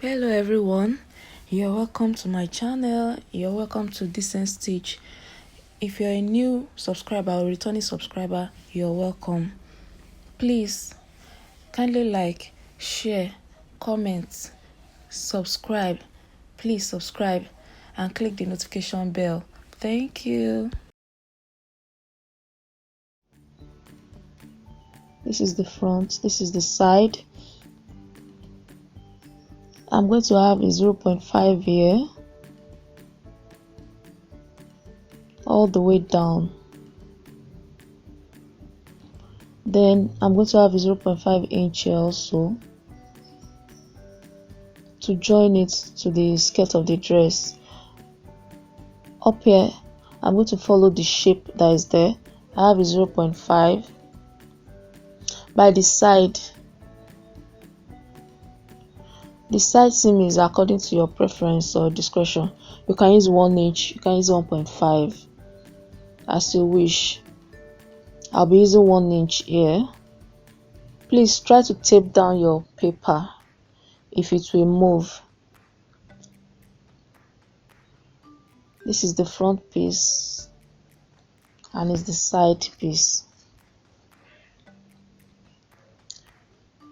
Hello everyone, you're welcome to my channel. You're welcome to Decenstitch. If you're a new subscriber or returning subscriber, you're welcome. Please kindly like, share, comment, subscribe. Please subscribe and click the notification bell. Thank you. This is the front, this is the side. I'm going to have a 0.5 here all the way down. Then I'm going to have a 0.5 inch here also to join it to the skirt of the dress. Up here I'm going to follow the shape that is there. I have a 0.5. By the side seam is according to your preference or discretion. You can use 1 inch, you can use 1.5 as you wish. I'll be using 1 inch here. Please try to tape down your paper if it will move. This is the front piece and it's the side piece.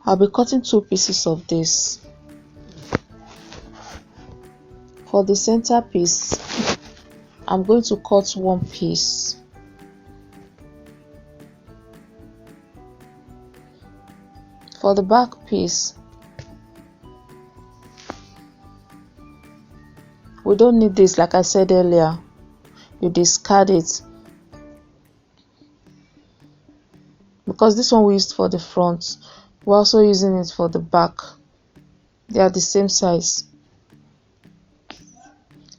I'll be cutting 2 pieces of this. For the center piece, I'm going to cut 1 piece. For the back piece, we don't need this, like I said earlier. You discard it because this one we used for the front. We're also using it for the back. They are the same size.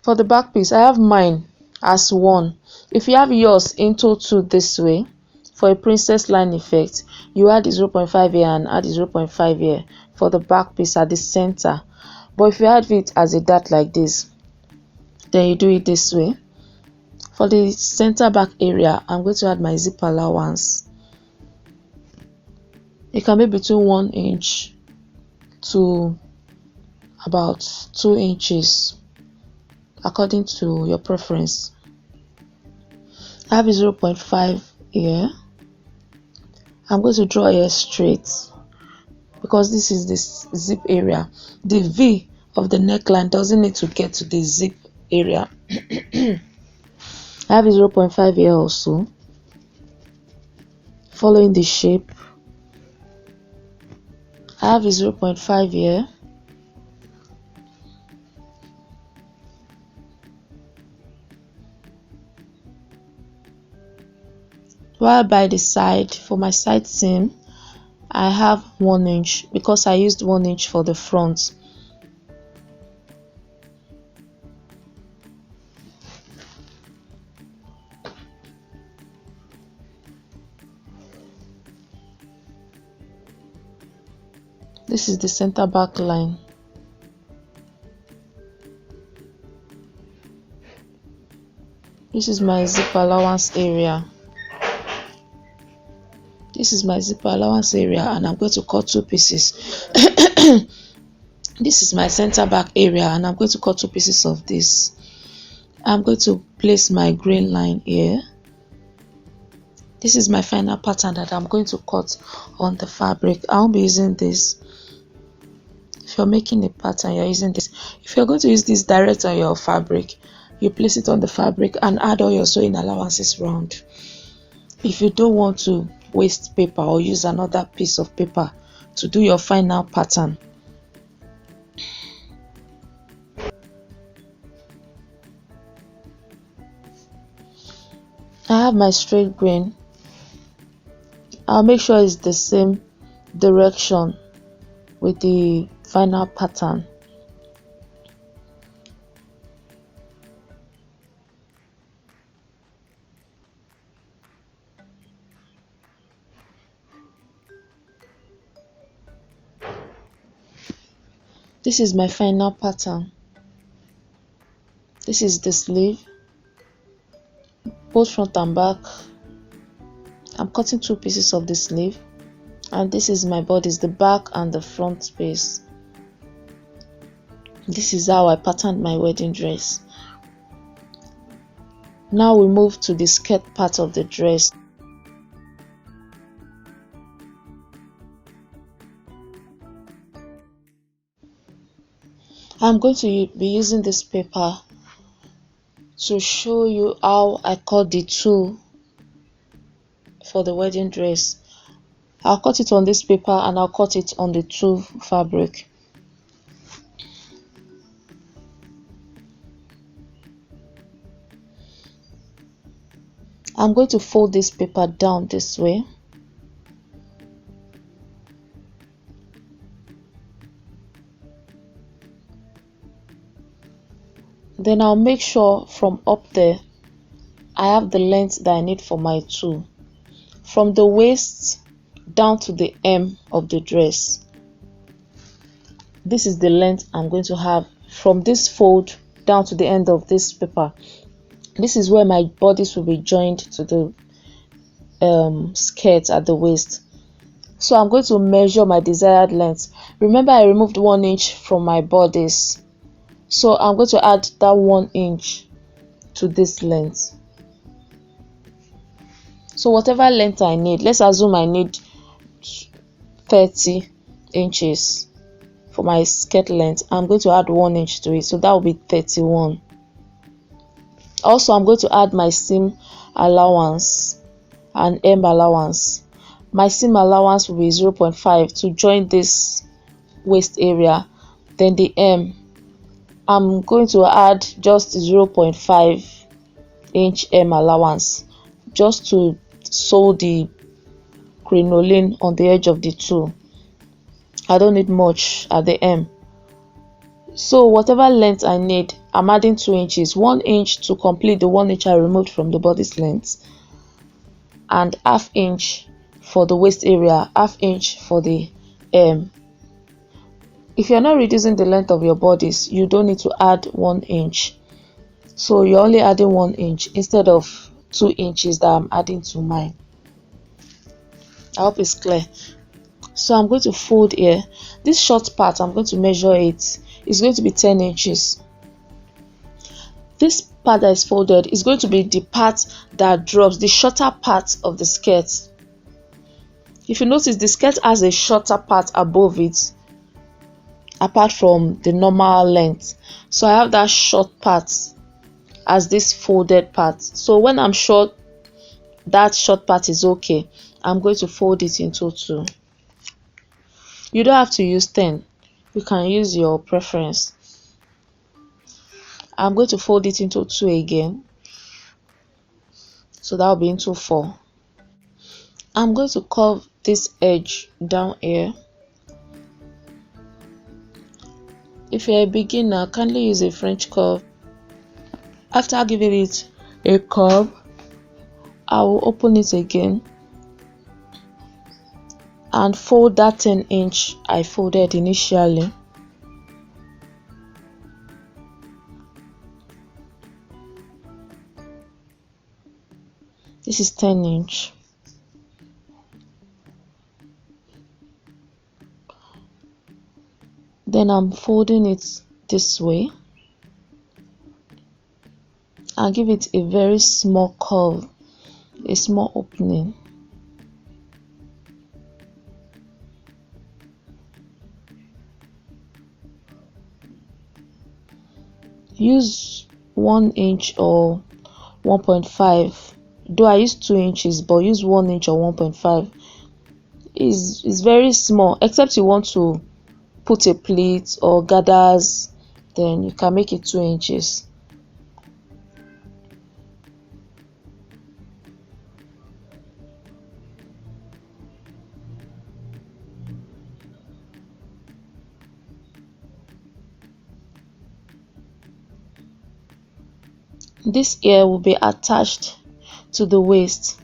For the back piece, I have mine as 1. If you have yours into 2 this way, for a princess line effect, you add 0.5 here and add 0.5 here for the back piece at the center. But if you have it as a dart like this, then you do it this way. For the center back area, I'm going to add my zip allowance. It can be between 1 inch to about 2 inches according to your preference. I have a 0.5 here. I'm going to draw here straight because this is the zip area. The V of the neckline doesn't need to get to the zip area. I have a 0.5 here also. Following the shape, I have a 0.5 here. While by the side, for my side seam, I have 1 inch because I used 1 inch for the front. This is the center back line. This is my zip allowance area. This is my zip allowance area and I'm going to cut 2 pieces. This is my center back area and I'm going to cut 2 pieces of this. I'm going to place my grain line here. This is my final pattern that I'm going to cut on the fabric. I won't be using this. If you're making a pattern, you're using this. If you're going to use this direct on your fabric, you place it on the fabric and add all your sewing allowances round. If you don't want to waste paper or use another piece of paper to do your final pattern, I have my straight grain. I'll make sure it's the same direction with the final pattern. This is my final pattern. This is the sleeve, both front and back. I'm cutting 2 pieces of the sleeve, and this is my bodice, the back and the front piece. This is how I patterned my wedding dress. Now we move to the skirt part of the dress. I'm going to be using this paper to show you how I cut the tulle for the wedding dress. I'll cut it on this paper and I'll cut it on the tulle fabric. I'm going to fold this paper down this way. Then I'll make sure from up there I have the length that I need for my tulle. From the waist down to the hem of the dress. This is the length I'm going to have from this fold down to the end of this paper. This is where my bodice will be joined to the skirt at the waist. So I'm going to measure my desired length. Remember, I removed 1 inch from my bodice. So I'm going to add that 1 inch to this length. So whatever length I need, let's assume I need 30 inches for my skirt length. I'm going to add 1 inch to it, so that will be 31. Also, I'm going to add my seam allowance and hem allowance. My seam allowance will be 0.5 to join this waist area. Then the hem, I'm going to add just 0.5 inch hem allowance just to sew the crinoline on the edge of the tulle. I don't need much at the hem. So whatever length I need, I'm adding 2 inches, 1 inch to complete the 1 inch I removed from the bodice length, and ½ inch for the waist area, ½ inch for the hem. If you're not reducing the length of your bodice, you don't need to add 1 inch. So you're only adding 1 inch instead of 2 inches that I'm adding to mine. I hope it's clear. So I'm going to fold here. This short part, I'm going to measure it. It's going to be 10 inches. This part that is folded is going to be the part that drops, the shorter part of the skirt. If you notice, the skirt has a shorter part above it, apart from the normal length. So I have that short part as this folded part. So when I'm sure that short part is okay, I'm going to fold it into 2. You don't have to use 10. You can use your preference. I'm going to fold it into 2 again. So that will be into 4. I'm going to curve this edge down here. If you're a beginner, kindly use a French curve. After giving it a curve, I will open it again and fold that 10 inch I folded initially. This is 10 inch. Then I'm folding it this way and give it a very small curve, a small opening. Use 1 inch or 1.5. Though I use 2 inches, but use 1 inch or 1.5. Is very small, except you want to put a pleat or gathers, then you can make it 2 inches. This ear will be attached to the waist.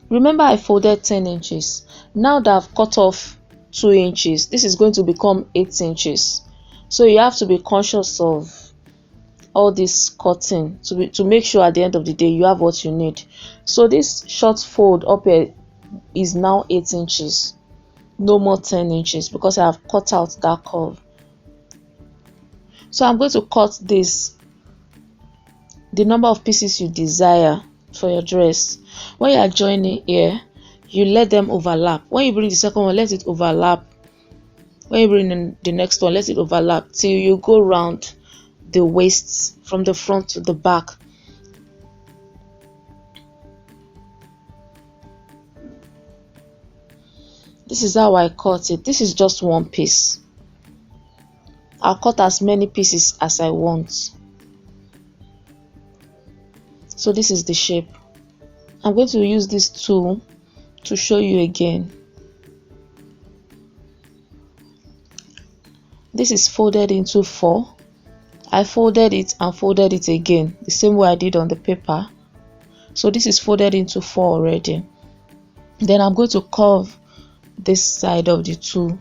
Remember, I folded 10 inches. Now that I've cut off 2 inches, this is going to become 8 inches. So you have to be conscious of all this cutting to make sure at the end of the day you have what you need. So this short fold up here is now 8 inches, no more 10 inches, because I have cut out that curve. So I'm going to cut this, the number of pieces you desire for your dress. When you are joining here, you let them overlap. When you bring the second one, let it overlap. When you bring in the next one, let it overlap till you go round the waist from the front to the back. This is how I cut it. This is just one piece. I'll cut as many pieces as I want. So this is the shape. I'm going to use this tool to show you again. This is folded into 4. I folded it and folded it again, the same way I did on the paper. So this is folded into 4 already. Then I'm going to curve this side of the tool.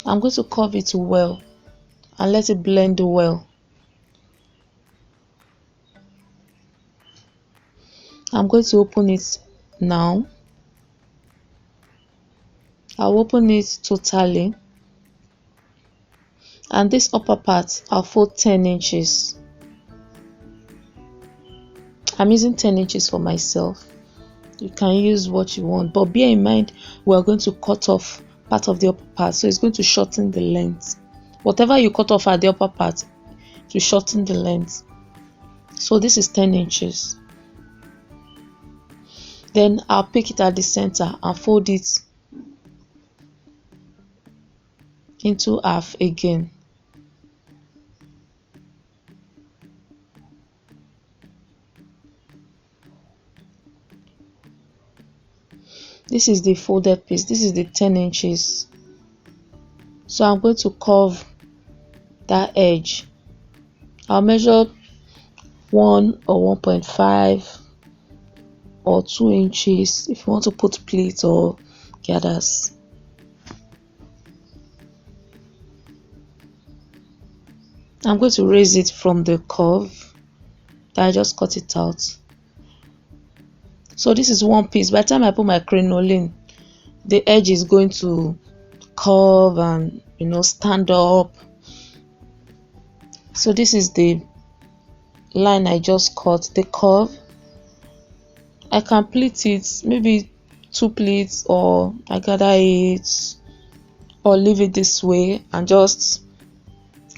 I'm going to curve it well and let it blend well. I'm going to open it now. I'll open it totally, and this upper part I'll fold 10 inches. I'm using 10 inches for myself. You can use what you want, but bear in mind we're going to cut off part of the upper part, so it's going to shorten the length. Whatever you cut off at the upper part to shorten the length. So this is 10 inches. Then I'll pick it at the center and fold it into half again. This is the folded piece. This is the 10 inches. So I'm going to curve that edge. I'll measure 1 or 1.5 or 2 inches if you want to put pleats or gathers. I'm going to raise it from the curve that I just cut it out. So this is one piece. By the time I put my crinoline, the edge is going to curve and stand up. So this is the line I just cut, the curve. I can pleat it, maybe 2 pleats, or I gather it, or leave it this way and just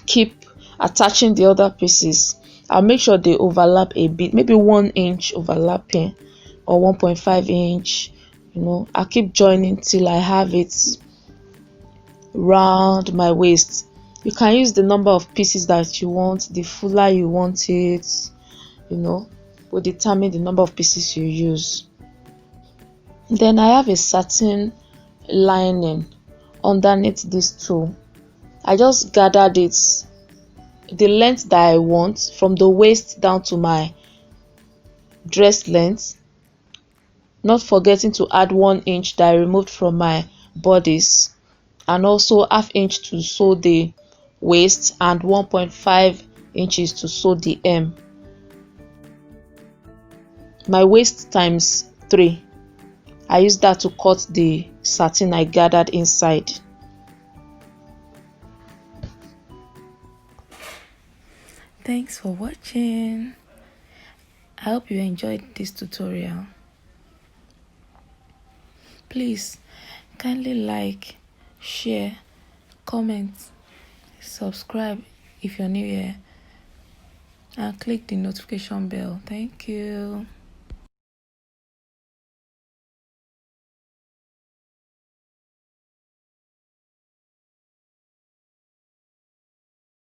keep attaching the other pieces. I'll make sure they overlap a bit, maybe 1 inch overlapping or 1.5 inch. I'll keep joining till I have it round my waist. You can use the number of pieces that you want, the fuller you want it, will determine the number of pieces you use. Then I have a satin lining underneath this tool. I just gathered it the length that I want from the waist down to my dress length, not forgetting to add 1 inch that I removed from my bodice, and also ½ inch to sew the waist and 1.5 inches to sew the hem. My waist times 3. I used that to cut the satin I gathered inside. Thanks for watching. I hope you enjoyed this tutorial. Please kindly like, share, comment, subscribe if you're new here, and click the notification bell. Thank you.